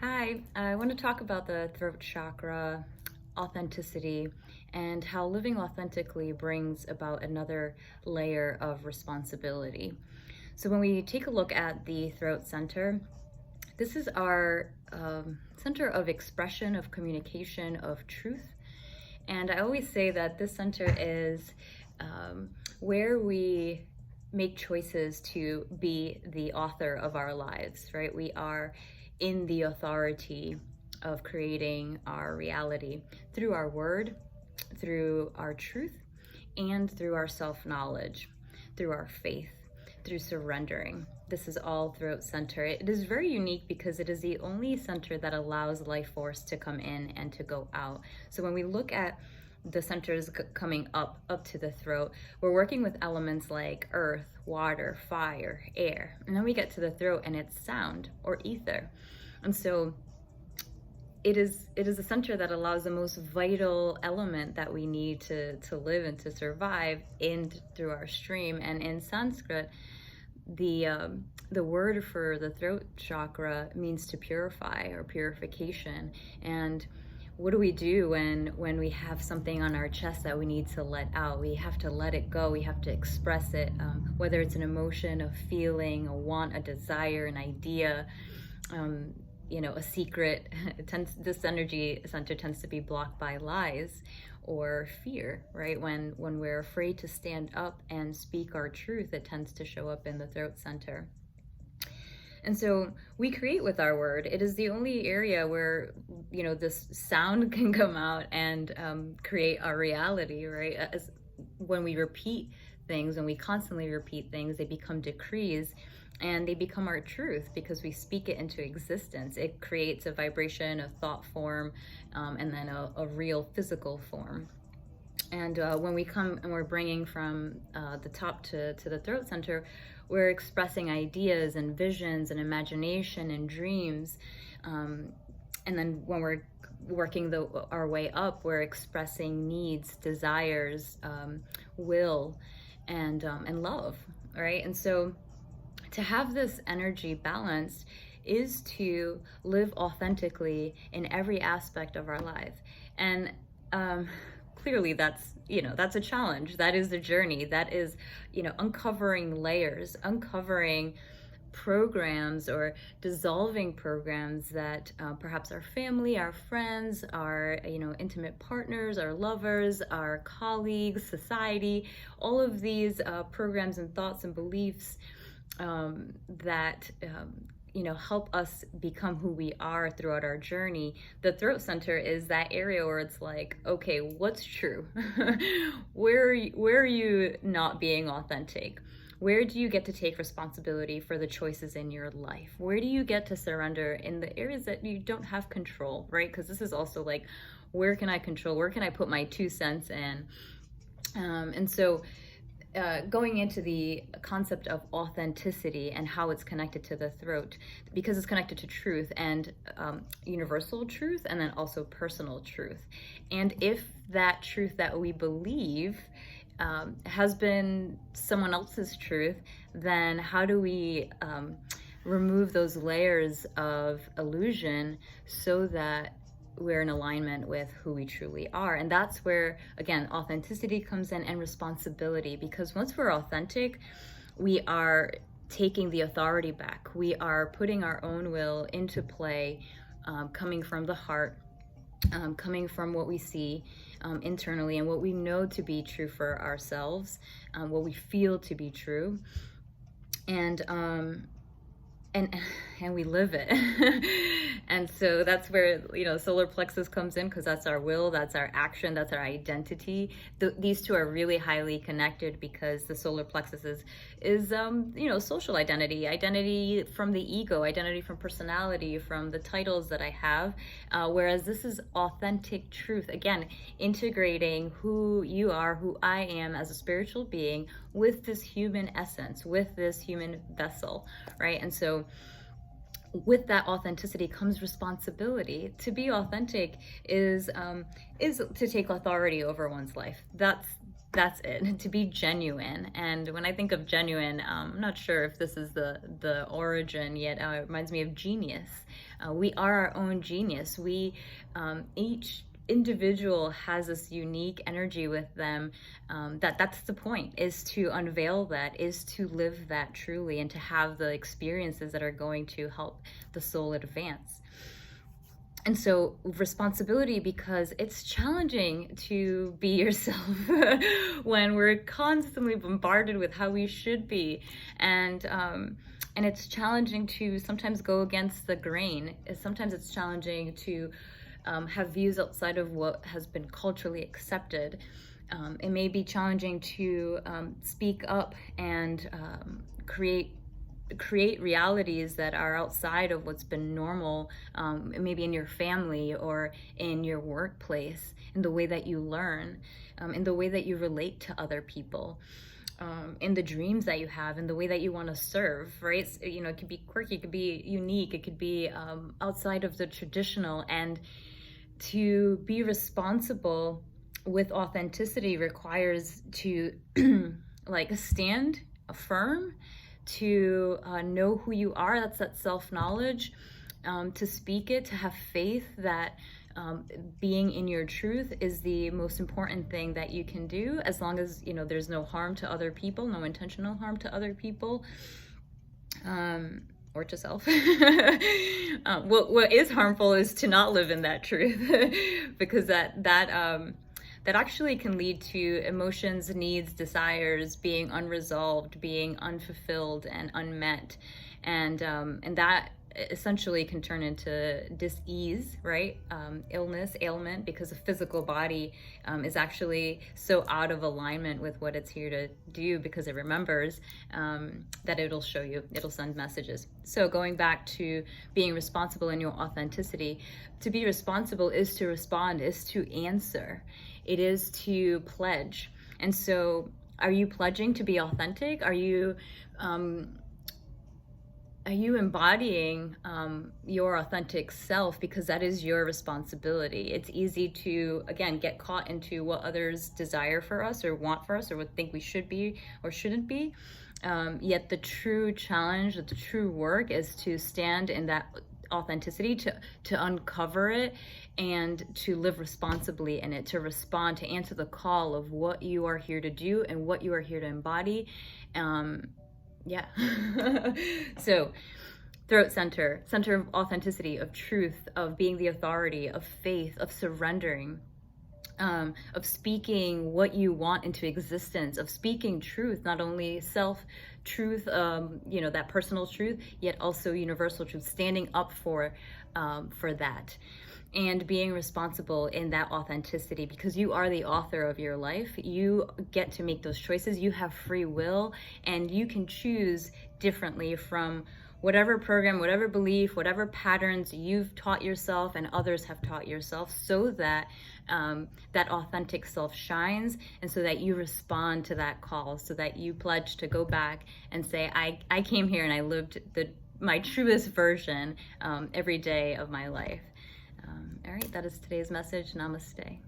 Hi, I want to talk about the throat chakra, authenticity, and how living authentically brings about another layer of responsibility. So, when we take a look at the throat center, this is our center of expression, of communication, of truth. And I always say that this center is where we make choices to be the author of our lives, right? We are in the authority of creating our reality through our word, through our truth, and through our self knowledge, through our faith, through surrendering. This is all throat center. It is very unique because it is the only center that allows life force to come in and to go out. So when we look at the centers coming up to the throat, we're working with elements like earth, water, fire, air, and then we get to the throat and it's sound or ether. And so it is a center that allows the most vital element that we need to live and to survive in through our stream. And in Sanskrit, the word for the throat chakra means to purify or purification. And what do we do when we have something on our chest that we need to let out? We have to let it go. We have to express it, whether it's an emotion, a feeling, a want, a desire, an idea, a secret. This energy center tends to be blocked by lies or fear, right? When we're afraid to stand up and speak our truth, it tends to show up in the throat center. And so we create with our word. It is the only area where, this sound can come out and create our reality, right? When we repeat things, when we constantly repeat things, they become decrees and they become our truth because we speak it into existence. It creates a vibration, a thought form, and then a real physical form. And when we come and we're bringing from the top to the throat center, we're expressing ideas and visions and imagination and dreams. And then when we're working our way up, we're expressing needs, desires, will, and love, right? And so to have this energy balanced is to live authentically in every aspect of our life. And clearly that's a challenge. That is the journey. That is uncovering layers, uncovering programs or dissolving programs that perhaps our family, our friends, our intimate partners, our lovers, our colleagues, society, all of these programs and thoughts and beliefs that help us become who we are throughout our journey. The throat center is that area where it's like, okay, what's true? Where are you not being authentic? Where do you get to take responsibility for the choices in your life? Where do you get to surrender in the areas that you don't have control, right? Because this is also like, where can I control? Where can I put my 2 cents in? And so going into the concept of authenticity and how it's connected to the throat, because it's connected to truth and universal truth, and then also personal truth. And if that truth that we believe has been someone else's truth, then how do we remove those layers of illusion so that we're in alignment with who we truly are? And that's where, again, authenticity comes in, and responsibility, because once we're authentic, we are taking the authority back. We are putting our own will into play, coming from the heart, coming from what we see internally and what we know to be true for ourselves, what we feel to be true, and we live it. And so that's where solar plexus comes in, because that's our will, that's our action, that's our identity. These two are really highly connected, because the solar plexus is social identity from the ego, identity from personality, from the titles that I have, whereas this is authentic truth, again integrating who you are, who I am as a spiritual being, with this human essence, with this human vessel, right? And so with that authenticity comes responsibility. To be authentic is to take authority over one's life. That's it, to be genuine. And when I think of genuine, I'm not sure if this is the origin yet. It reminds me of genius. We are our own genius. We each individual has this unique energy with them. That's the point, is to unveil that, is to live that truly, and to have the experiences that are going to help the soul advance. And so responsibility, because it's challenging to be yourself when we're constantly bombarded with how we should be. And it's challenging to sometimes go against the grain. Sometimes it's challenging to have views outside of what has been culturally accepted. It may be challenging to speak up and create realities that are outside of what's been normal, maybe in your family or in your workplace, in the way that you learn, in the way that you relate to other people, in the dreams that you have, in the way that you want to serve, right? You know, it could be quirky, it could be unique, it could be outside of the traditional. And to be responsible with authenticity requires to like stand firm, to know who you are. That's that self-knowledge, to speak it, to have faith that being in your truth is the most important thing that you can do, as long as, you know, there's no harm to other people, no intentional harm to other people, or to self. What is harmful is to not live in that truth, because that actually can lead to emotions, needs, desires being unresolved, being unfulfilled and unmet. And that essentially can turn into dis-ease, right? Illness, ailment, because the physical body is actually so out of alignment with what it's here to do, because it remembers that it'll show you, it'll send messages. So going back to being responsible in your authenticity, to be responsible is to respond, is to answer. It is to pledge. And so are you pledging to be authentic? Are you embodying your authentic self? Because that is your responsibility. It's easy to, again, get caught into what others desire for us or want for us or would think we should be or shouldn't be. Yet the true challenge, the true work is to stand in that authenticity, to uncover it and to live responsibly in it, to respond, to answer the call of what you are here to do and what you are here to embody. Yeah. So throat center of authenticity, of truth, of being the authority, of faith, of surrendering, of speaking what you want into existence, of speaking truth, not only self truth, you know, that personal truth, yet also universal truth, standing up for that, and being responsible in that authenticity, because you are the author of your life. You get to make those choices. You have free will, and you can choose differently from whatever program, whatever belief, whatever patterns you've taught yourself and others have taught yourself, so that that authentic self shines, and so that you respond to that call, so that you pledge to go back and say, I came here and I lived my truest version every day of my life. All right, that is today's message. Namaste.